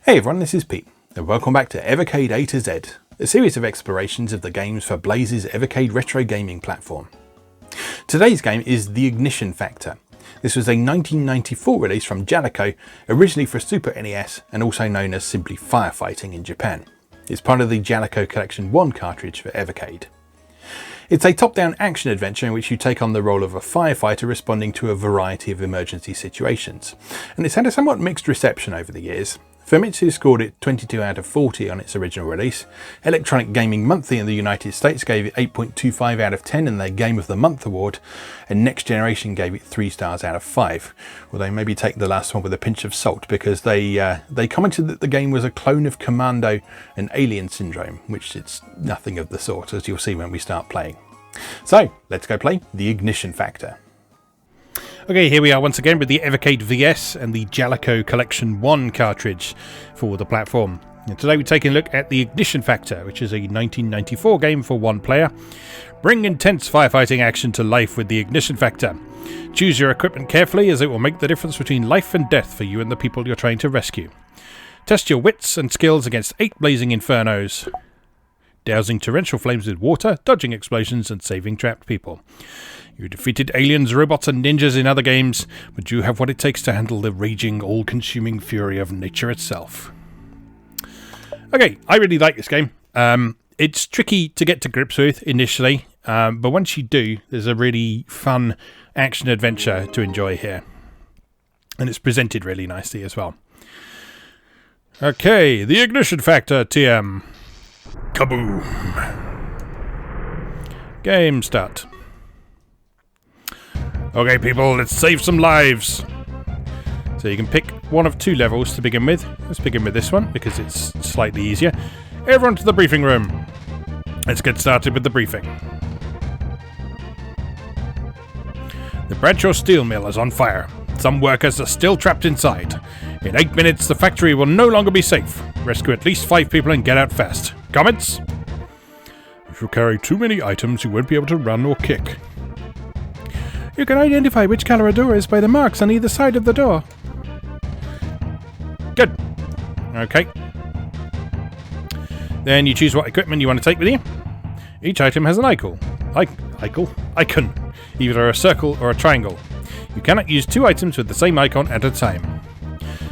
Hey everyone, this is Pete, and welcome back to Evercade A to Z, a series of explorations of the games for Blaze's Evercade retro gaming platform. Today's game is The Ignition Factor. This was a 1994 release from Jaleco, originally for Super NES and also known as simply Firefighting in Japan. It's part of the Jaleco Collection 1 cartridge for Evercade. It's a top-down action adventure in which you take on the role of a firefighter responding to a variety of emergency situations, and it's had a somewhat mixed reception over the years. Famitsu scored it 22 out of 40 on its original release. Electronic Gaming Monthly in the United States gave it 8.25 out of 10 in their Game of the Month award, and Next Generation gave it 3 stars out of 5. Although maybe take the last one with a pinch of salt, because they commented that the game was a clone of Commando and Alien Syndrome, which it's nothing of the sort, as you'll see when we start playing. So let's go play The Ignition Factor. Okay, here we are once again with the Evercade VS and the Jaleco Collection 1 cartridge for the platform. And today we're taking a look at The Ignition Factor, which is a 1994 game for one player. Bring intense firefighting action to life with The Ignition Factor. Choose your equipment carefully, as it will make the difference between life and death for you and the people you're trying to rescue. Test your wits and skills against 8 blazing infernos, dousing torrential flames with water, dodging explosions and saving trapped people. You defeated aliens, robots and ninjas in other games, but you have what it takes to handle the raging, all-consuming fury of nature itself. Okay, I really like this game. It's tricky to get to grips with initially, but once you do, there's a really fun action-adventure to enjoy here. And it's presented really nicely as well. Okay, The Ignition Factor, TM. Kaboom! Game start. Okay people, let's save some lives. So you can pick one of 2 levels to begin with. Let's begin with this one because it's slightly easier. Everyone to the briefing room. Let's get started with the briefing. The Bradshaw steel mill is on fire. Some workers are still trapped inside. In 8 minutes the factory will no longer be safe. Rescue at least 5 people and get out fast. Comments? If you carry too many items you won't be able to run or kick. You can identify which color a door is by the marks on either side of the door. Good. Okay. Then you choose what equipment you want to take with you. Each item has an icon, either a circle or a triangle. You cannot use 2 items with the same icon at a time.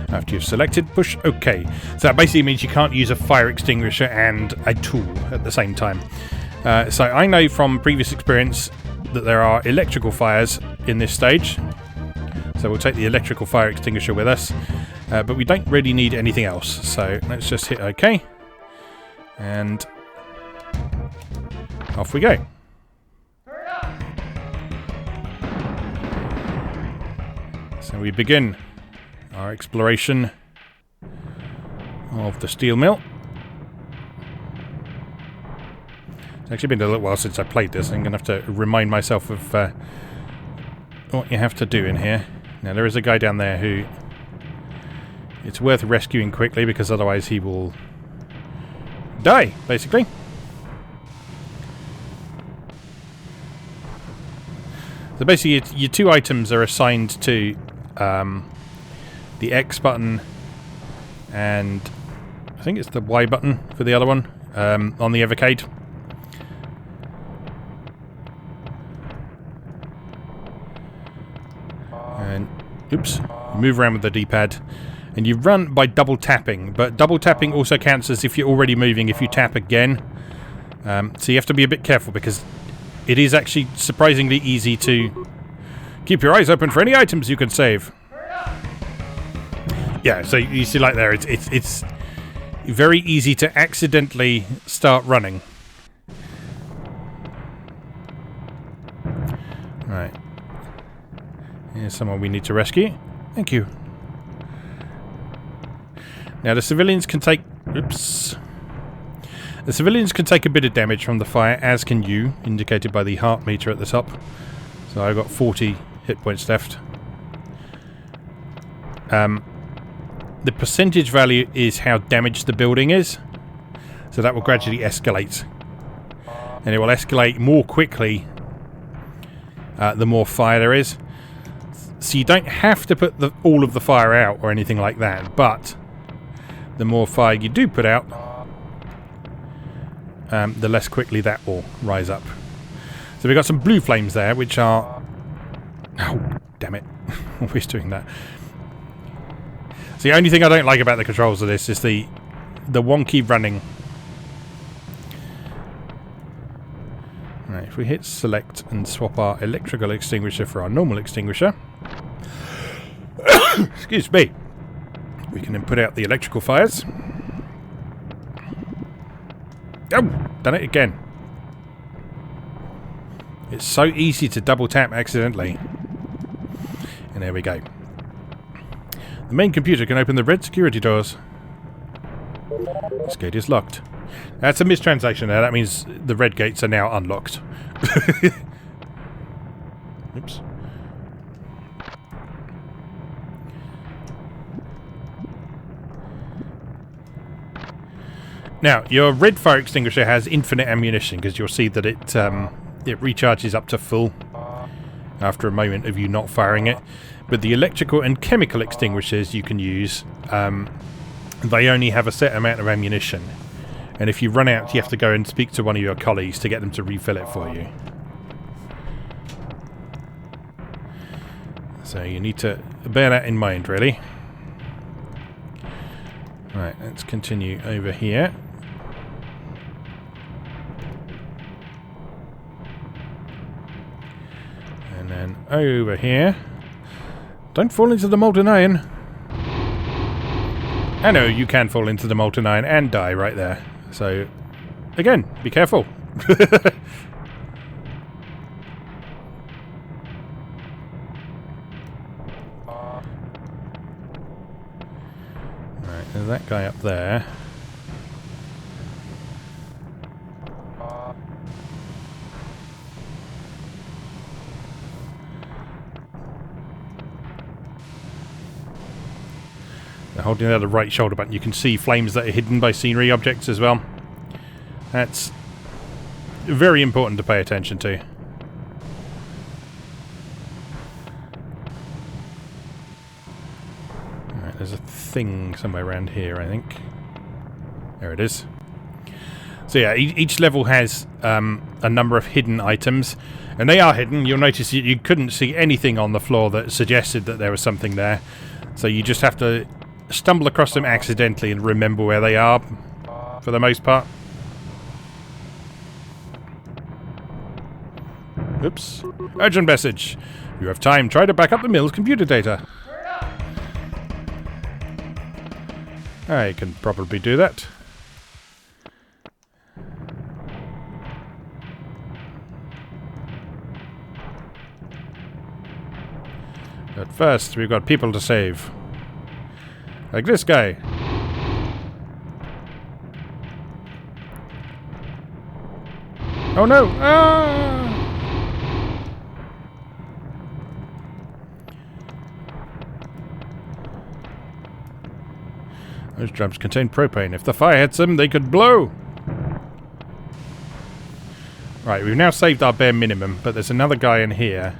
After you've selected, push OK. So that basically means you can't use a fire extinguisher and a tool at the same time. So I know from previous experience that there are electrical fires in this stage, so we'll take the electrical fire extinguisher with us, but we don't really need anything else, so let's just hit OK and off we go. So we begin our exploration of the steel mill. It's actually been a little while since I played this. I'm going to have to remind myself of what you have to do in here. Now there is a guy down there who it's worth rescuing quickly because otherwise he will die, basically. So basically your 2 items are assigned to the X button and I think it's the Y button for the other one on the Evercade. And oops, you move around with the D-pad and you run by double tapping, but double tapping also counts as if you're already moving if you tap again. So you have to be a bit careful because it is actually surprisingly easy to keep your eyes open for any items you can save. Yeah, so you see like there, it's very easy to accidentally start running. Right. Here's someone we need to rescue. Thank you. Now the civilians can take... Oops. The civilians can take a bit of damage from the fire, as can you, indicated by the heart meter at the top. So I've got 40 hit points left. The percentage value is how damaged the building is. So that will gradually escalate. And it will escalate more quickly the more fire there is. So you don't have to put all of the fire out or anything like that, but the more fire you do put out, the less quickly that will rise up. So we've got some blue flames there, which are... Oh, damn it. Always doing that. So the only thing I don't like about the controls of this is the wonky running. Right, if we hit select and swap our electrical extinguisher for our normal extinguisher, excuse me, we can then put out the electrical fires. Oh, done it again. It's so easy to double tap accidentally. And there we go. The main computer can open the red security doors. This gate is locked. That's a mistranslation there. That means the red gates are now unlocked. Oops. Now, your red fire extinguisher has infinite ammunition, because you'll see that it recharges up to full after a moment of you not firing it. But the electrical and chemical extinguishers you can use, they only have a set amount of ammunition. And if you run out, you have to go and speak to one of your colleagues to get them to refill it for you. So you need to bear that in mind, really. Right, let's continue over here. And then over here. Don't fall into the molten iron. I know you can fall into the molten iron and die right there. So, again, be careful. Right, there's that guy up there. Holding down the right shoulder button, you can see flames that are hidden by scenery objects as well. That's very important to pay attention to. Alright, there's a thing somewhere around here, I think. There it is. So yeah, each level has a number of hidden items, and they are hidden. You'll notice you couldn't see anything on the floor that suggested that there was something there. So you just have to stumble across them accidentally and remember where they are, for the most part. Oops. Urgent message. You have time. Try to back up the mill's computer data. I can probably do that. But first, we've got people to save. Like this guy. Oh no! Ah! Those drums contain propane. If the fire hits them, they could blow! Right, we've now saved our bare minimum, but there's another guy in here.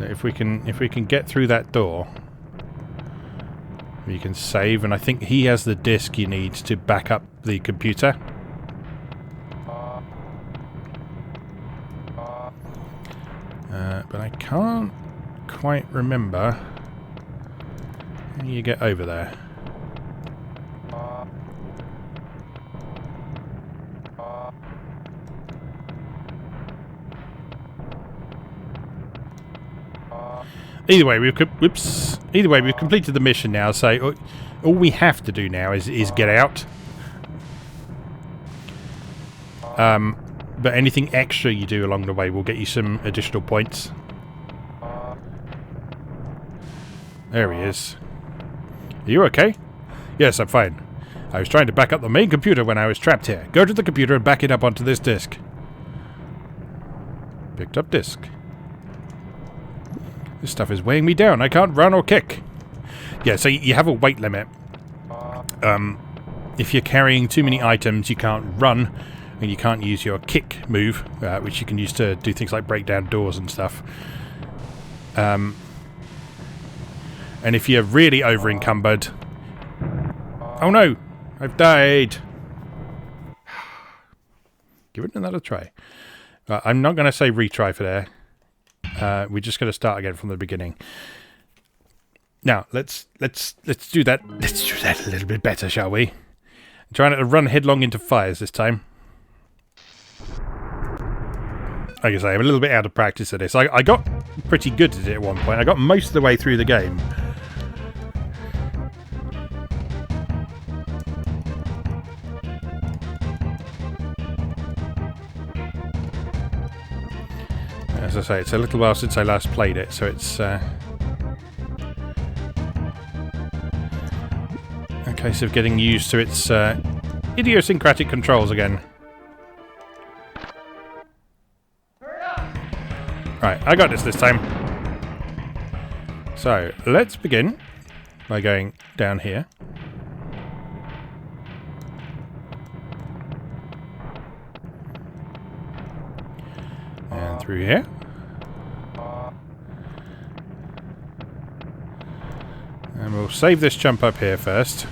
If we can get through that door, we can save, and I think he has the disk you need to back up the computer. But I can't quite remember how you get over there. Either way, we've completed the mission now. So all we have to do now is get out. But anything extra you do along the way will get you some additional points. There he is. Are you okay? Yes, I'm fine. I was trying to back up the main computer when I was trapped here. Go to the computer and back it up onto this disk. Picked up disk. This stuff is weighing me down. I can't run or kick. Yeah, so you have a weight limit. If you're carrying too many items, you can't run. And you can't use your kick move, which you can use to do things like break down doors and stuff. And if you're really over-encumbered... Oh no! I've died! Give it another try. I'm not going to say retry for there. We're just going to start again from the beginning. Now, let's do that. Let's do that a little bit better, shall we? I'm trying to run headlong into fires this time. Like I say, I'm a little bit out of practice at this. I got pretty good at it at one point. I got most of the way through the game. As I say, it's a little while since I last played it, so it's a case of getting used to its idiosyncratic controls again. Right, I got this time. So, let's begin by going down here. And through here. And we'll save this jump up here first.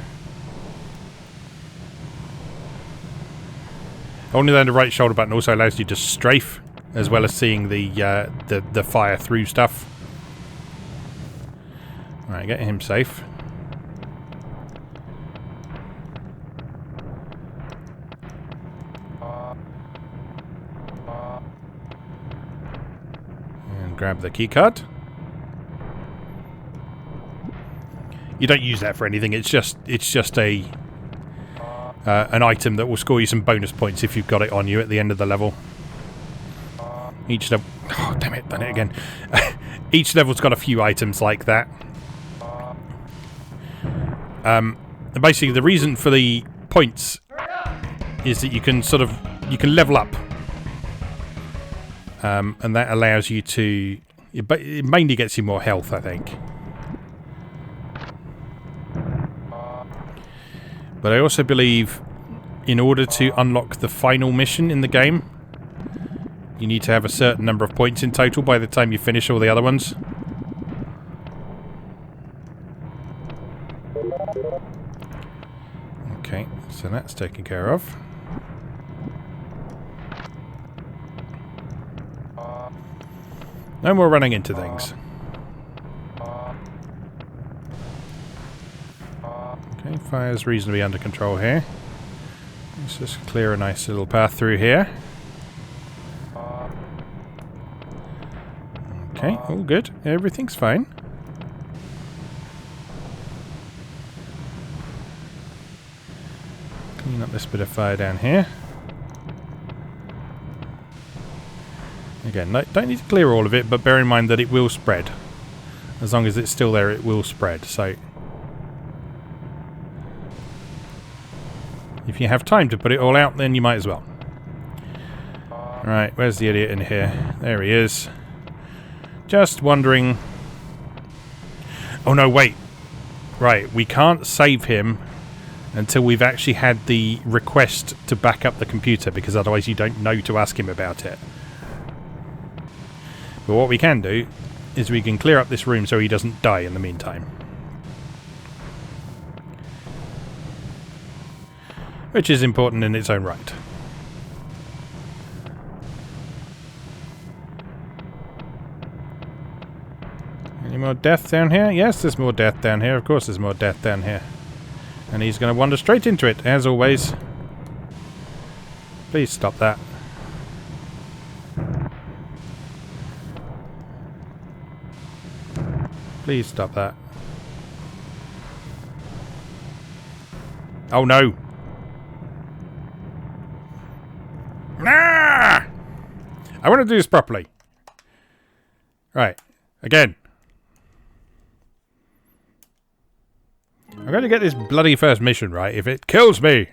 Holding down the right shoulder button also allows you to strafe, as well as seeing the fire through stuff. Right, get him safe. And grab the keycard. You don't use that for anything. It's just a an item that will score you some bonus points if you've got it on you at the end of the level. Each level... Oh, damn it, done it again. Each level's got a few items like that. And basically, the reason for the points is that you can level up. And that allows you to... It mainly gets you more health, I think. But I also believe in order to unlock the final mission in the game, you need to have a certain number of points in total by the time you finish all the other ones. Okay, so that's taken care of. No more running into things. Okay, fire's reasonably under control here. Let's just clear a nice little path through here. Okay, all good. Everything's fine. Clean up this bit of fire down here. Again, don't need to clear all of it, but bear in mind that it will spread. As long as it's still there, it will spread, so... If you have time to put it all out, then you might as well. Right, where's the idiot in here? There he is. Just wondering... Oh no, wait. Right, we can't save him until we've actually had the request to back up the computer, because otherwise you don't know to ask him about it. But what we can do is we can clear up this room so he doesn't die in the meantime. Which is important in its own right. Any more death down here? Yes, there's more death down here. Of course there's more death down here. And he's going to wander straight into it, as always. Please stop that. Please stop that. Oh no! Ah! I want to do this properly. Right. Again. I'm going to get this bloody first mission right if it kills me.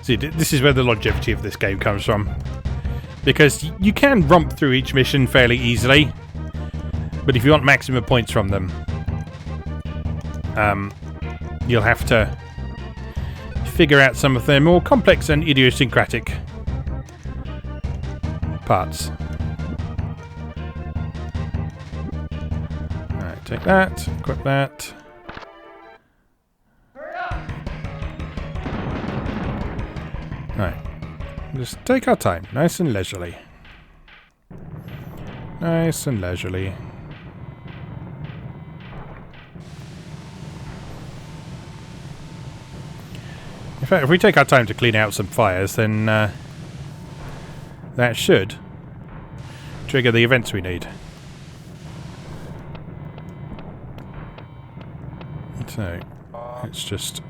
See, this is where the longevity of this game comes from. Because you can romp through each mission fairly easily. But if you want maximum points from them, you'll have to figure out some of their more complex and idiosyncratic parts. Alright, take that, equip that. Right, just take our time, nice and leisurely. Nice and leisurely. In fact, if we take our time to clean out some fires, then that should trigger the events we need. So, let's just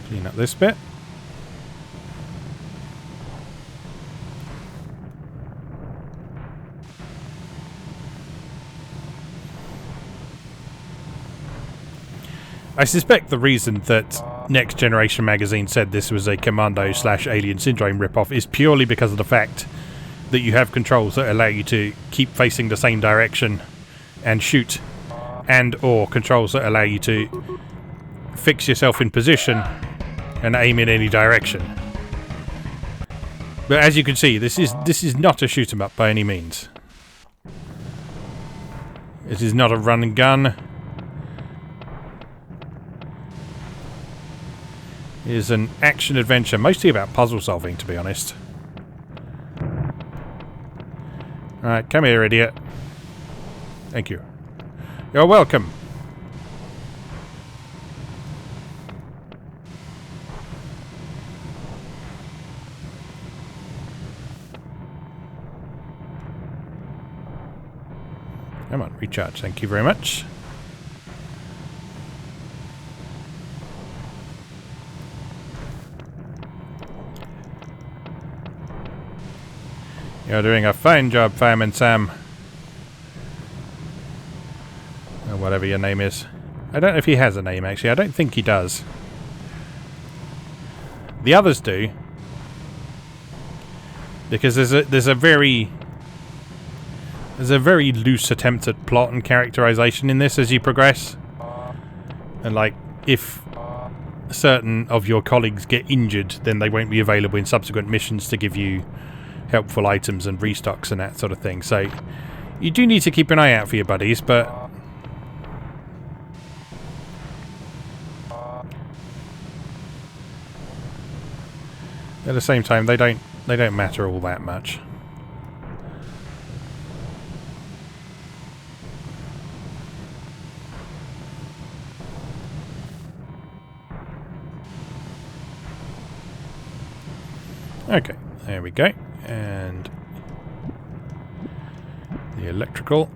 clean up this bit. I suspect the reason that Next Generation magazine said this was a Commando/Alien Syndrome ripoff is purely because of the fact that you have controls that allow you to keep facing the same direction and shoot, and or controls that allow you to fix yourself in position and aim in any direction. But as you can see, this is not a shoot 'em up by any means. This is not a run and gun. It is an action adventure, mostly about puzzle solving, to be honest. Alright, come here, idiot. Thank you. You're welcome. Come on, recharge. Thank you very much. You're doing a fine job, Fireman Sam. Or whatever your name is. I don't know if he has a name, actually. I don't think he does. The others do. Because there's a very loose attempt at plot and characterization in this as you progress. And like, if certain of your colleagues get injured, then they won't be available in subsequent missions to give you helpful items and restocks and that sort of thing. So you do need to keep an eye out for your buddies, but at the same time they don't matter all that much. Okay, there we go. And the electrical.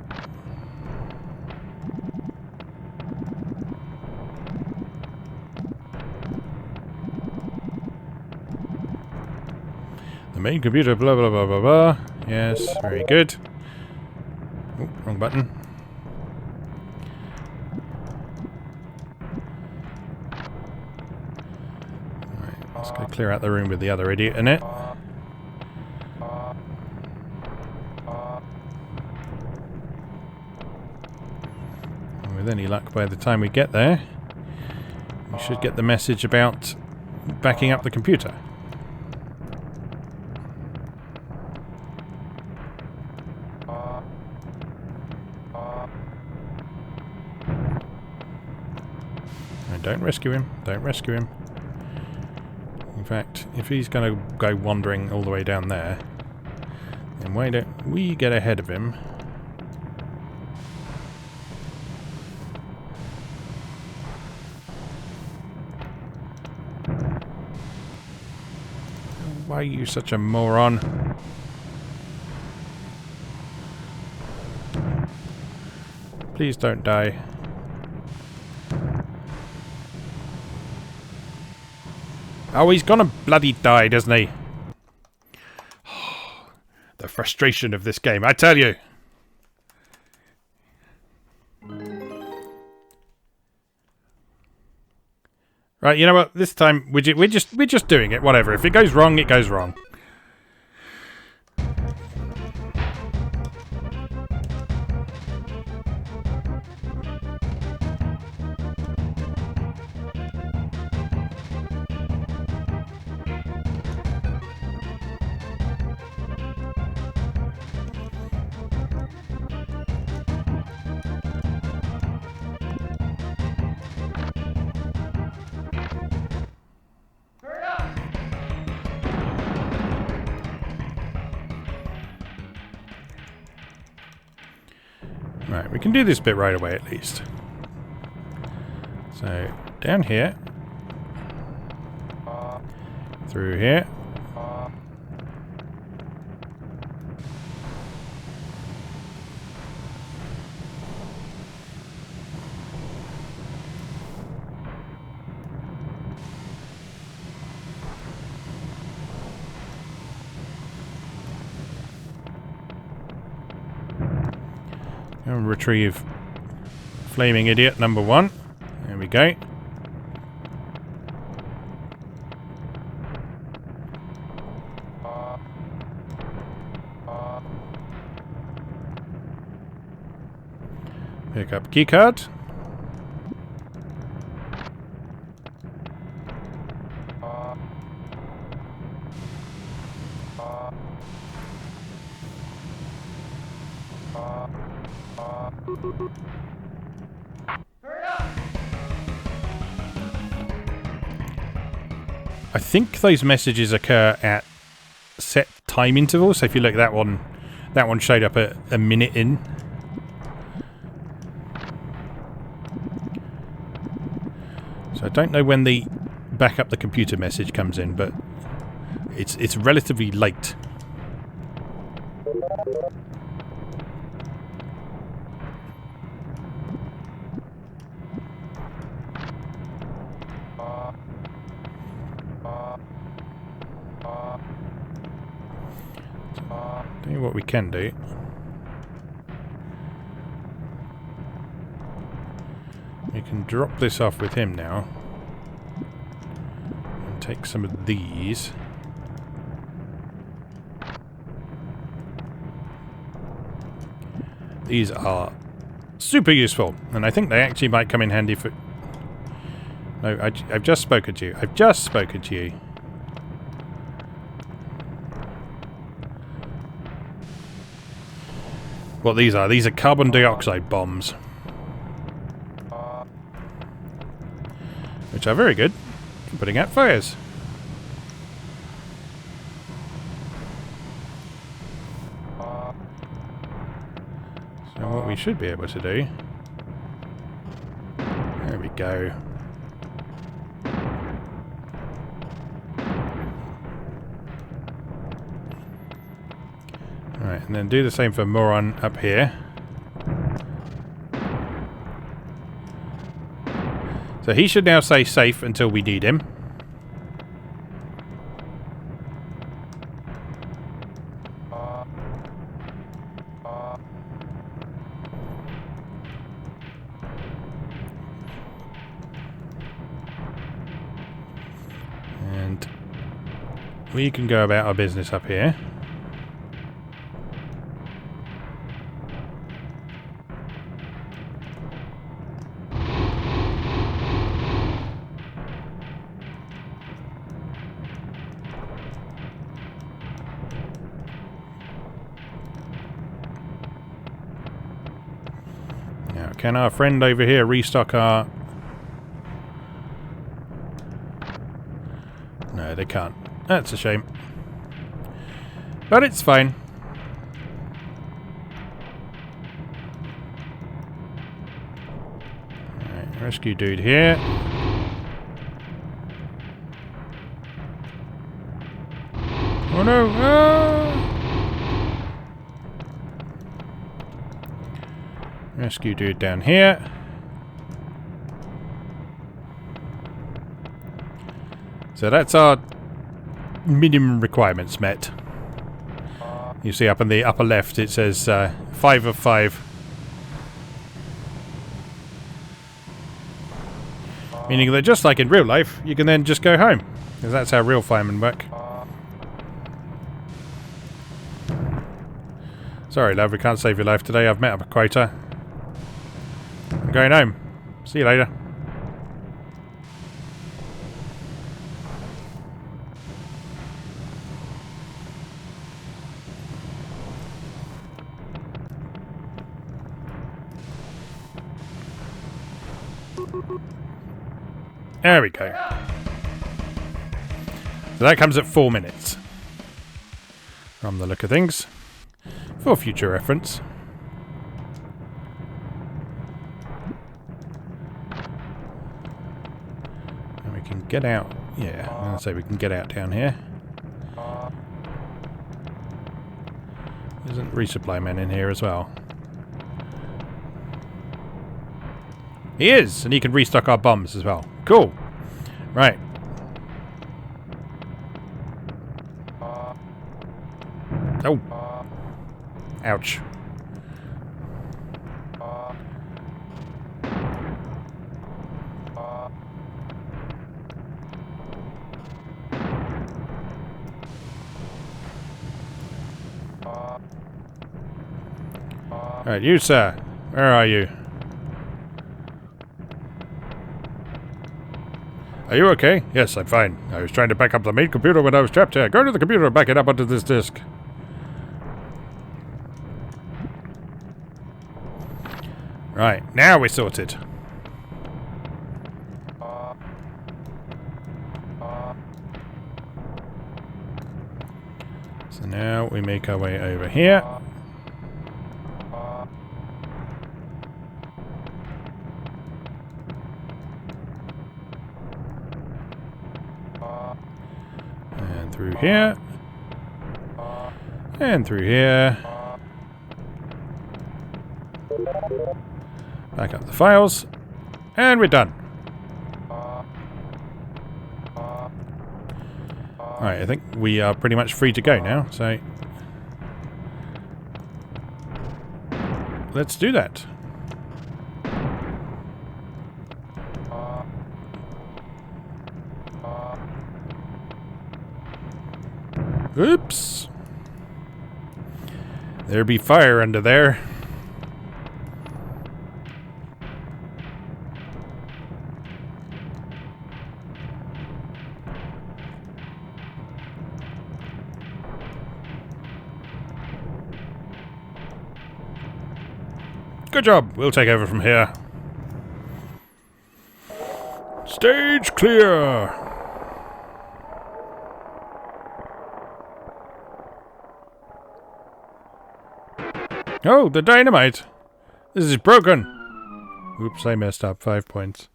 The main computer, blah blah blah blah blah. Yes, very good. Oh, wrong button. Right, let's go clear out the room with the other idiot in it. With any luck, by the time we get there, we should get the message about backing up the computer. And don't rescue him. Don't rescue him. In fact, if he's going to go wandering all the way down there, then why don't we get ahead of him? Why are you such a moron? Please don't die. Oh, he's gonna bloody die, doesn't he? The frustration of this game, I tell you. Right, you know what? This time we're just doing it. Whatever. If it goes wrong, it goes wrong. Right, we can do this bit right away at least. So, down here. Through here. And retrieve Flaming Idiot number 1. There we go. Pick up keycard. I think those messages occur at set time intervals. So if you look at that one showed up at a minute in. So I don't know when the back up the computer message comes in, but it's relatively late. Tell you what we can do. We can drop this off with him now. And take some of these. These are super useful. And I think they actually might come in handy for... No, I've just spoken to you. I've just spoken to you. What these are carbon dioxide bombs. Which are very good for putting out fires. So what we should be able to do... There we go. Alright, and then do the same for Moron up here. So he should now stay safe until we need him. And we can go about our business up here. Now, can our friend over here restock our... No, they can't. That's a shame. But it's fine. Alright, rescue dude here. Oh no! Ah! Rescue dude down here. So that's our minimum requirements met. You see up in the upper left it says 5 of 5. Meaning that just like in real life, you can then just go home. Because that's how real firemen work. Sorry love, we can't save your life today. I've met up a quota. I'm going home. See you later. There we go. So that comes at 4 minutes. From the look of things. For future reference. can get out. Yeah, I'm going to say we can get out down here. Isn't resupply man in here as well? He is! And he can restock our bombs as well. Cool. Right. Oh. Ouch. Alright, you sir. Where are you? Are you okay? Yes, I'm fine. I was trying to back up the main computer when I was trapped here. Go to the computer and back it up onto this disk. Right, now we're sorted. So now we make our way over here. And through here. And through here. Back up the files. And we're done. Alright, I think we are pretty much free to go now, so let's do that. Oops. There be fire under there. Good job. We'll take over from here. Stage clear. Oh, the dynamite. This is broken. Oops, I messed up. 5 points.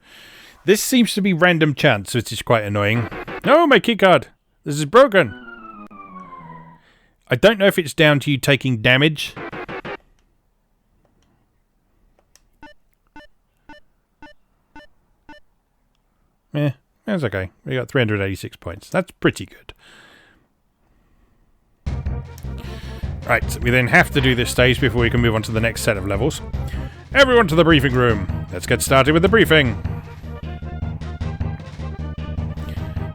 This seems to be random chance, which is quite annoying. Oh, my keycard. This is broken. I don't know if it's down to you taking damage. Eh, that's okay. We got 386 points. That's pretty good. Right, so we then have to do this stage before we can move on to the next set of levels. Everyone to the briefing room. Let's get started with the briefing.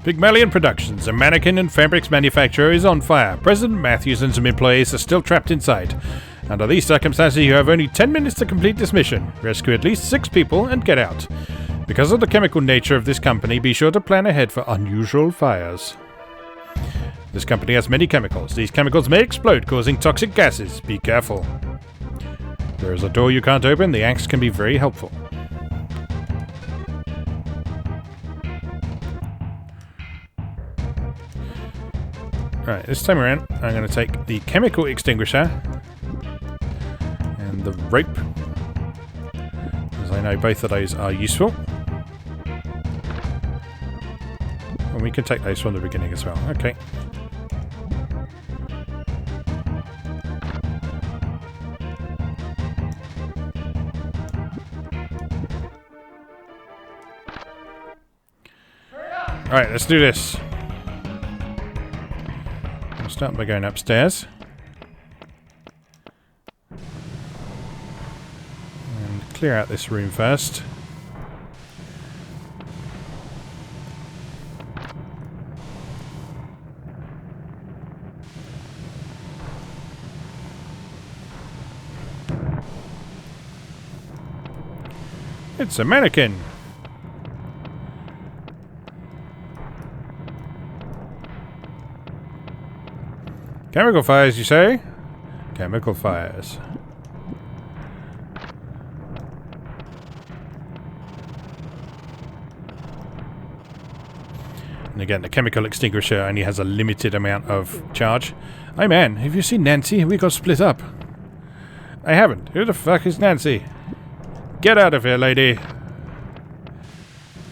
Pygmalion Productions, a mannequin and fabrics manufacturer, is on fire. President Matthews and some employees are still trapped inside. Under these circumstances, you have only 10 minutes to complete this mission. Rescue at least 6 people and get out. Because of the chemical nature of this company, be sure to plan ahead for unusual fires. This company has many chemicals. These chemicals may explode, causing toxic gases. Be careful. There is a door you can't open. The axe can be very helpful. Alright, this time around, I'm going to take the chemical extinguisher and the rope, as I know both of those are useful. And we can take those from the beginning as well. Okay. Alright, let's do this. We'll start by going upstairs. And clear out this room first. It's a mannequin. Chemical fires, you say? Chemical fires. And again, the chemical extinguisher only has a limited amount of charge. Hey man, have you seen Nancy? We got split up. I haven't. Who the fuck is Nancy? Get out of here, lady.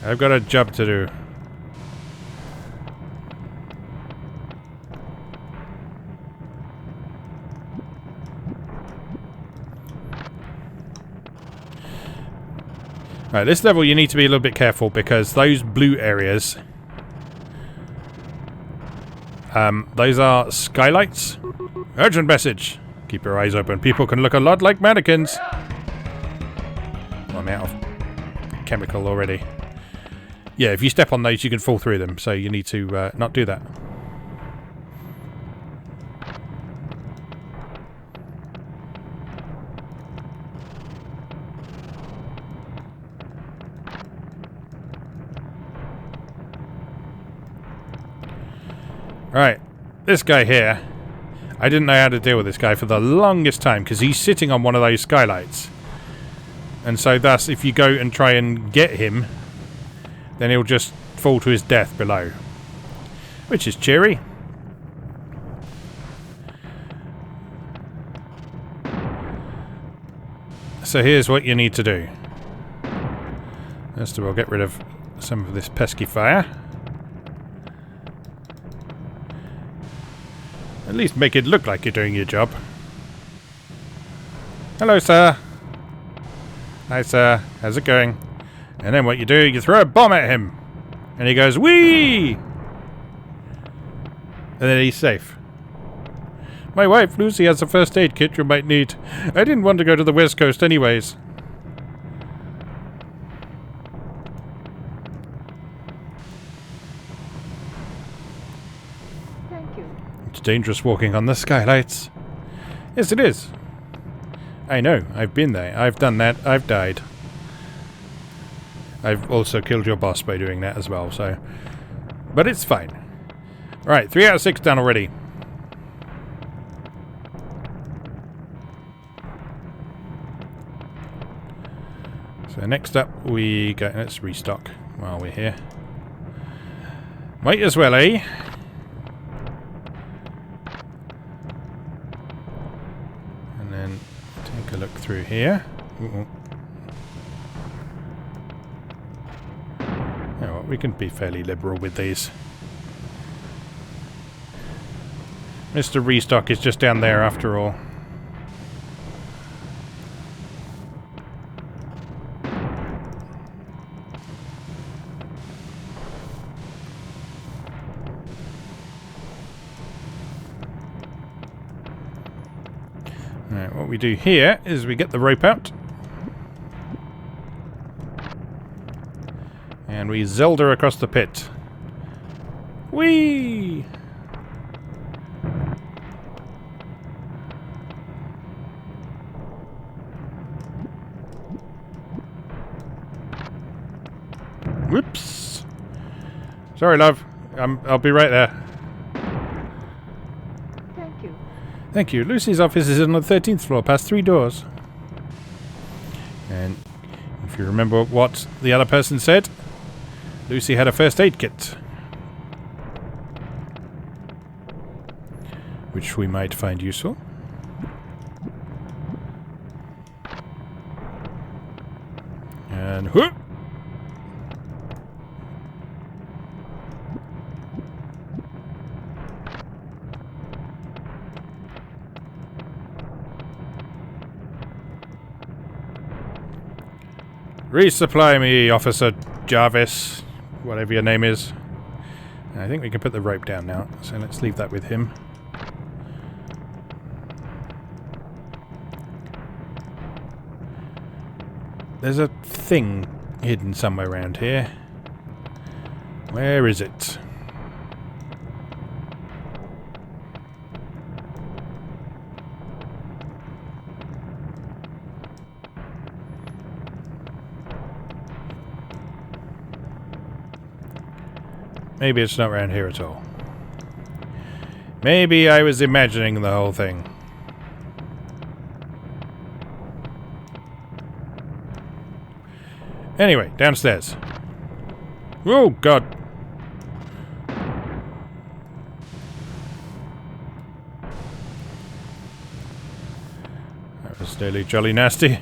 I've got a job to do. Right, this level you need to be a little bit careful because those blue areas, those are skylights. Urgent message. Keep your eyes open. People can look a lot like mannequins. Oh, I'm out of chemical already. Yeah, if you step on those, you can fall through them. So you need to not do that. Right, this guy here, I didn't know how to deal with this guy for the longest time because he's sitting on one of those skylights. And so thus, if you go and try and get him, then he'll just fall to his death below. Which is cheery. So here's what you need to do. First of all, get rid of some of this pesky fire. At least make it look like you're doing your job. Hello, sir. Hi, sir. How's it going? And then what you do, you throw a bomb at him. And he goes, whee! And then he's safe. My wife, Lucy, has a first aid kit you might need. I didn't want to go to the West Coast anyways. It's dangerous walking on the skylights. Yes, it is. I know. I've been there. I've done that. I've died. I've also killed your boss by doing that as well, so... But it's fine. Right, 3 out of 6 done already. So next up we go... Let's restock while we're here. Might as well, eh? Take a look through here. Oh, well, we can be fairly liberal with these. Mr. Restock is just down there after all. Alright, what we do here is we get the rope out. And we Zelda across the pit. Whee! Whoops! Sorry, love. I'll be right there. Thank you. Lucy's office is on the 13th floor, past 3 doors. And if you remember what the other person said, Lucy had a first aid kit. Which we might find useful. And whoop! Resupply me, Officer Jarvis, whatever your name is. I think we can put the rope down now, so let's leave that with him. There's a thing hidden somewhere around here. Where is it? Maybe it's not around here at all. Maybe I was imagining the whole thing. Anyway, downstairs. Oh, God. That was nearly jolly nasty.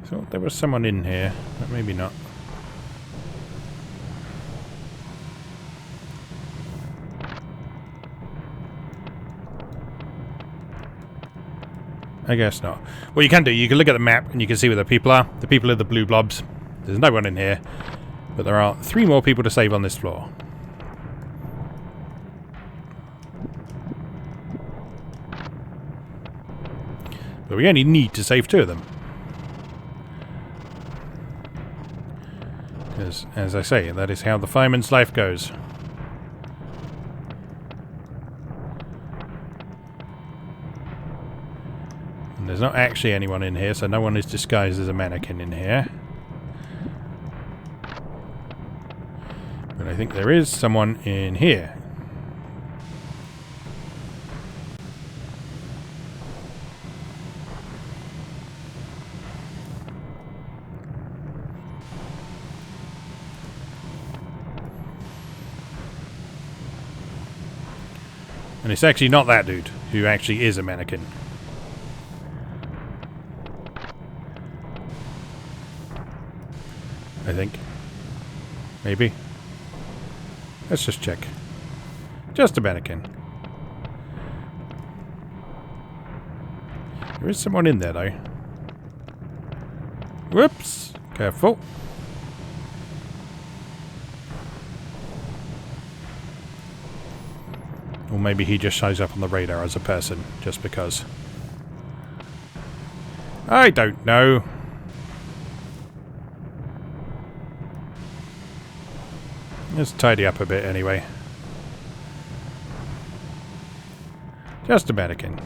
Thought there was someone in here, but maybe not. I guess not. What you can do, you can look at the map and you can see where the people are. The people are the blue blobs. There's no one in here. But there are 3 more people to save on this floor. But we only need to save 2 of them. Because, as I say, that is how the fireman's life goes. And there's not actually anyone in here, so no one is disguised as a mannequin in here. But I think there is someone in here. And it's actually not that dude, who actually is a mannequin. I think. Maybe. Let's just check. Just a mannequin. There is someone in there, though. Whoops! Careful. Or maybe he just shows up on the radar as a person, just because. I don't know. Let's tidy up a bit anyway. Just a mannequin.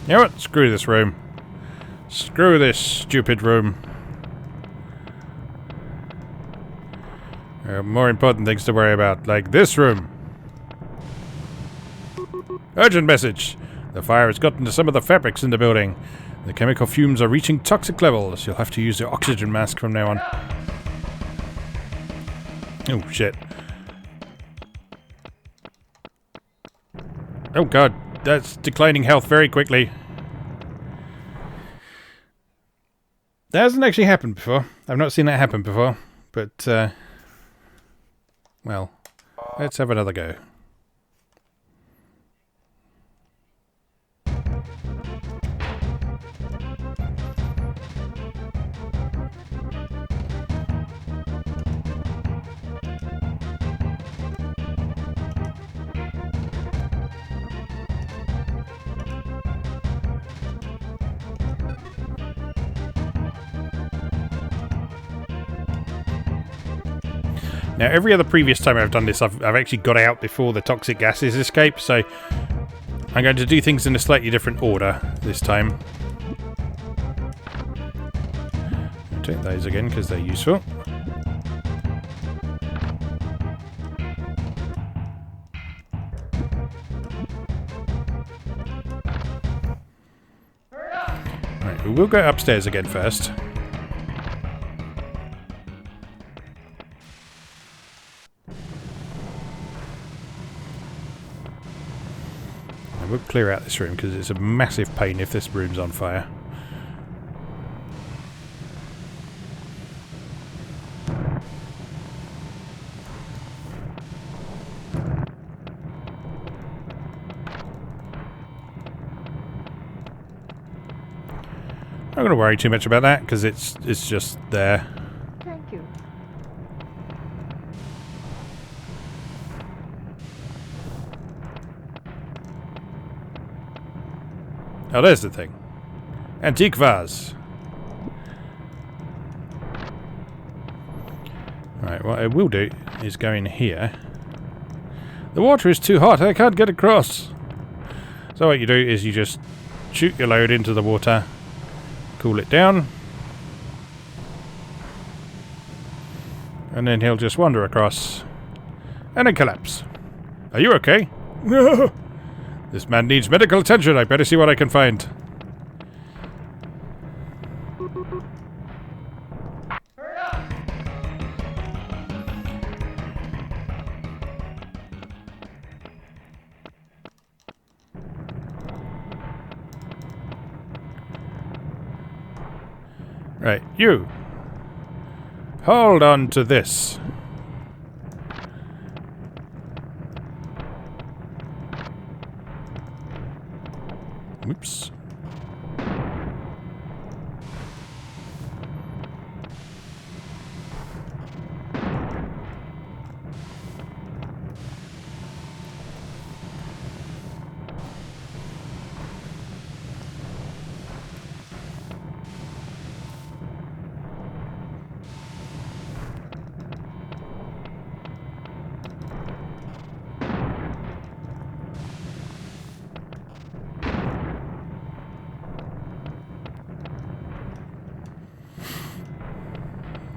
You know what? Screw this room. Screw this stupid room. There are more important things to worry about, like this room. Urgent message. The fire has gotten to some of the fabrics in the building. The chemical fumes are reaching toxic levels. You'll have to use your oxygen mask from now on. Oh, shit. Oh, God. That's declining health very quickly. That hasn't actually happened before. I've not seen that happen before. But, well, let's have another go. Now, every other previous time I've done this, I've actually got out before the toxic gases escape, so I'm going to do things in a slightly different order this time. I'll take those again because they're useful. Right, we'll go upstairs again first. We'll clear out this room because it's a massive pain if this room's on fire. I'm not going to worry too much about that because it's just there. Thank you. Oh, there's the thing. Antique vase. Right, what I will do is go in here. The water is too hot, I can't get across. So what you do is you just shoot your load into the water, cool it down, and then he'll just wander across and then collapse. Are you okay? No. This man needs medical attention. I better see what I can find. Right, you. Hold on to this. Whoops.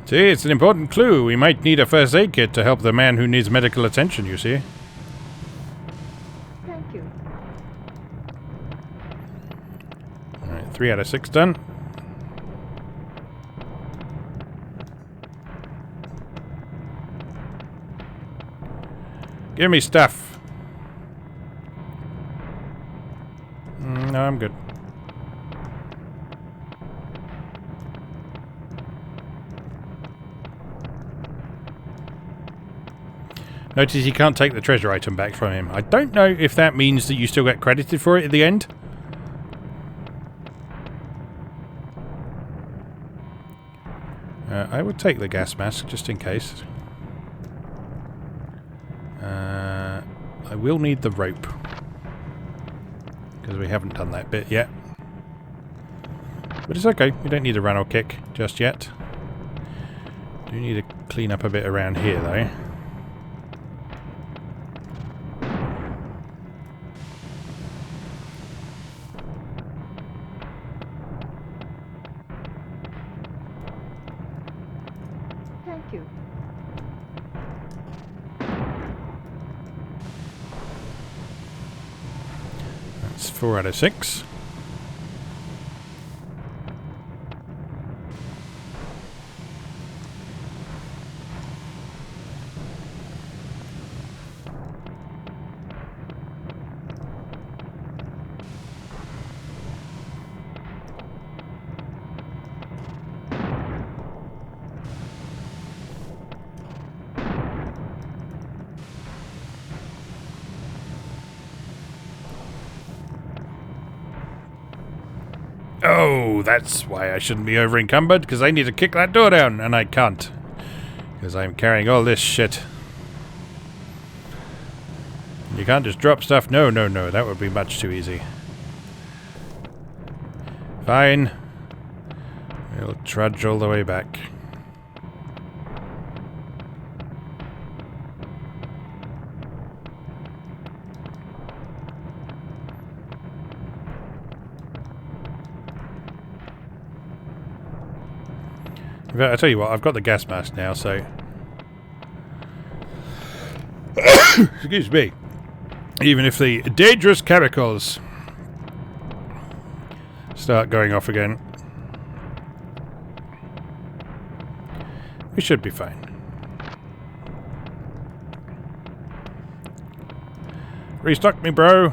See, it's an important clue. We might need a first aid kit to help the man who needs medical attention, you see. Thank you. Alright, 3 out of 6 done. Give me stuff. No, I'm good. Notice you can't take the treasure item back from him. I don't know if that means that you still get credited for it at the end. I would take the gas mask just in case. I will need the rope. Because we haven't done that bit yet. But it's okay. We don't need a run or kick just yet. Do need to clean up a bit around here though. Thank you. That's 4 out of 6. Oh, that's why I shouldn't be over encumbered, because I need to kick that door down, and I can't. Because I'm carrying all this shit. You can't just drop stuff. No, no, no. That would be much too easy. Fine. We'll trudge all the way back. In fact, I tell you what, I've got the gas mask now, so... Excuse me. Even if the dangerous chemicals start going off again, we should be fine. Restock me, bro.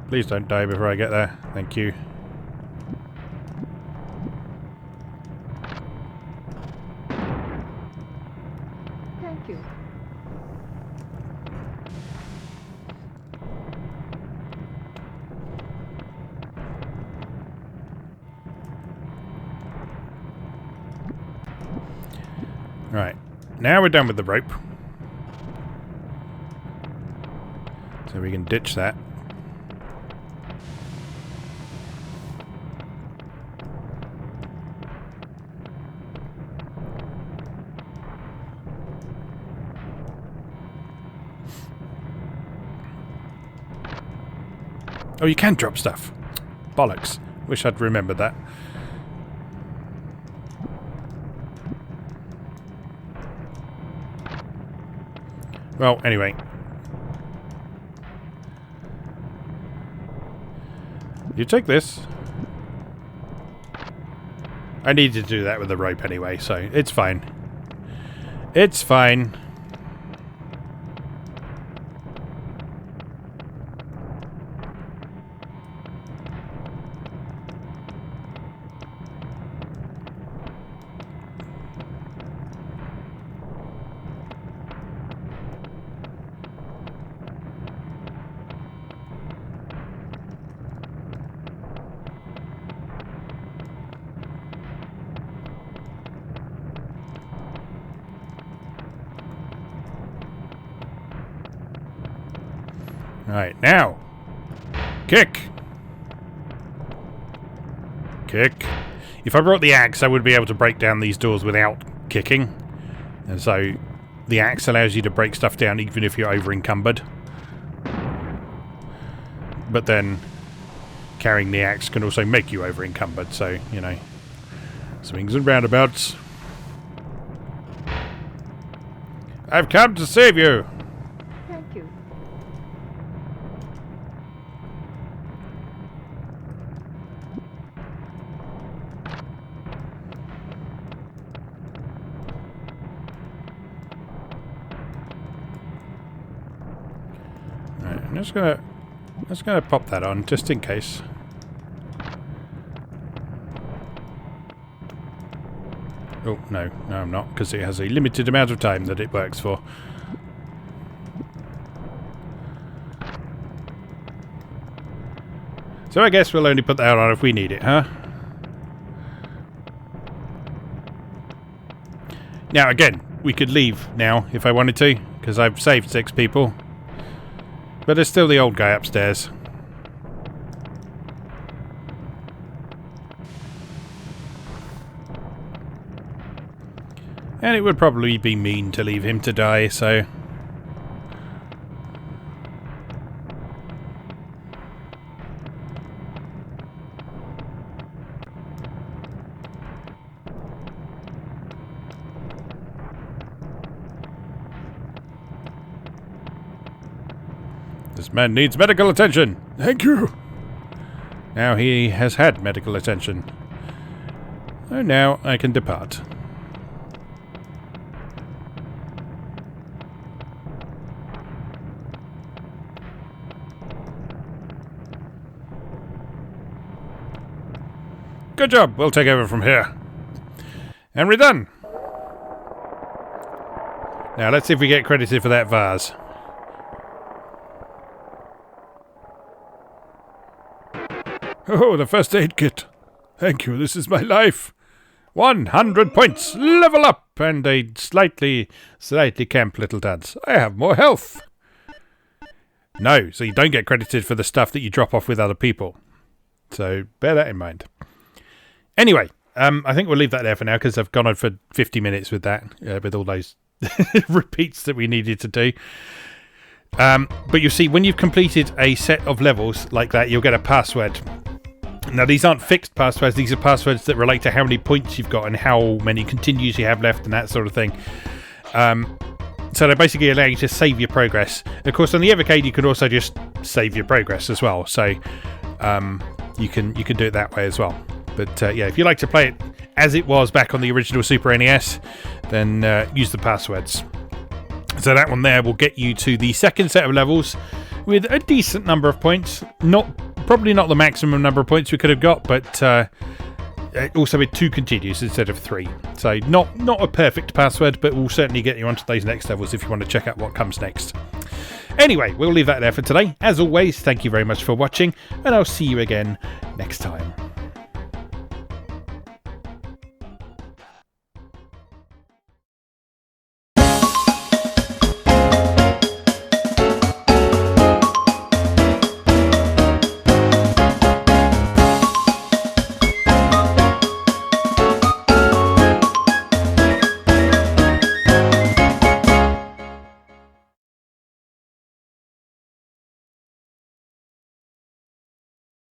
Please don't die before I get there. Thank you. Thank you. Right. Now we're done with the rope. So we can ditch that. Oh, you can drop stuff. Bollocks. Wish I'd remembered that. Well, anyway. You take this. I needed to do that with the rope anyway, so it's fine. It's fine. Right, now. Kick. Kick. If I brought the axe, I would be able to break down these doors without kicking. And so the axe allows you to break stuff down even if you're over encumbered. But then carrying the axe can also make you over encumbered, so, you know, swings and roundabouts. I've come to save you. Thank you. Right, I'm just gonna pop that on just in case. Oh, no, I'm not, because it has a limited amount of time that it works for. So I guess we'll only put that on if we need it, huh? Now, again, we could leave now if I wanted to, because I've saved 6 people. But there's still the old guy upstairs. And it would probably be mean to leave him to die, so... This man needs medical attention. Thank you. Now he has had medical attention. So now I can depart. Good job. We'll take over from here. And we're done. Now let's see if we get credited for that vase. Oh, the first aid kit. Thank you, this is my life. 100 points. Level up. And a slightly camp little duds. I have more health. No, so you don't get credited for the stuff that you drop off with other people. So bear that in mind. Anyway, I think we'll leave that there for now because I've gone on for 50 minutes with that, with all those repeats that we needed to do. But you see, when you've completed a set of levels like that, you'll get a password. Now, these aren't fixed passwords. These are passwords that relate to how many points you've got and how many continues you have left and that sort of thing. So they basically allow you to save your progress. Of course, on the Evercade, you can also just save your progress as well. So you can do it that way as well. But yeah, if you like to play it as it was back on the original Super NES, then use the passwords. So that one there will get you to the second set of levels with a decent number of points. Probably not the maximum number of points we could have got, but also with 2 continues instead of 3. So not a perfect password, but will certainly get you onto those next levels if you want to check out what comes next. Anyway, we'll leave that there for today. As always, thank you very much for watching, and I'll see you again next time.